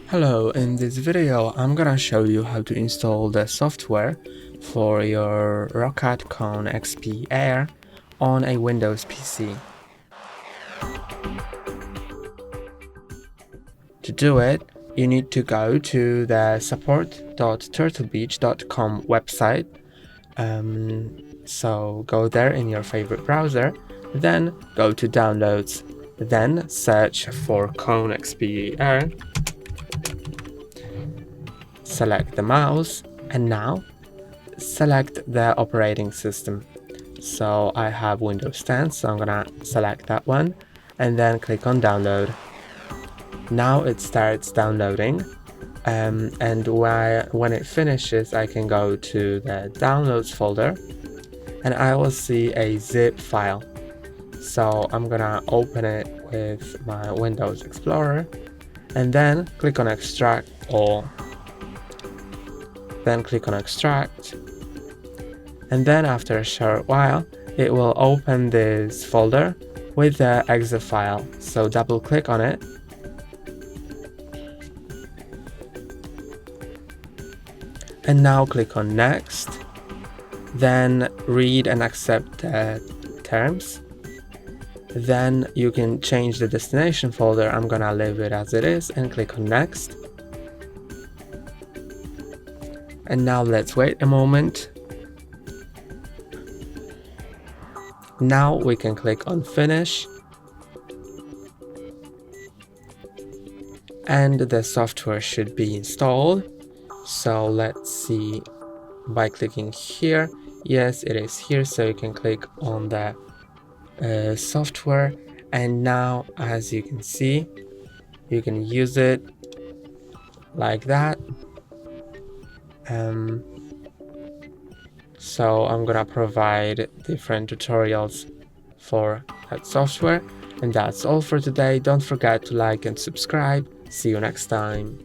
Hello, in this video I'm gonna show you how to install the software for your ROCCAT KONE XP Air on a Windows PC. To do it, you need to go to the support.turtlebeach.com website. So go there in your favorite browser, then go to downloads, then search for KONE XP Air. Select the mouse, and now select the operating system. So I have Windows 10, so I'm gonna select that one and then click on download. Now it starts downloading, and when it finishes I can go to the downloads folder and I will see a zip file. So I'm gonna open it with my Windows Explorer and then click on extract all. Then click on extract, and then after a short while it will open this folder with the exe file, so double click on it and now click on next, then read and accept the terms. Then you can change the destination folder. I'm gonna leave it as it is and click on next. And now let's wait a moment. Now we can click on finish. And the software should be installed. So let's see by clicking here. Yes, it is here. So you can click on the software. And now, as you can see, you can use it like that. So I'm gonna provide different tutorials for that software, and that's all for today. Don't forget to like and subscribe. See you next time.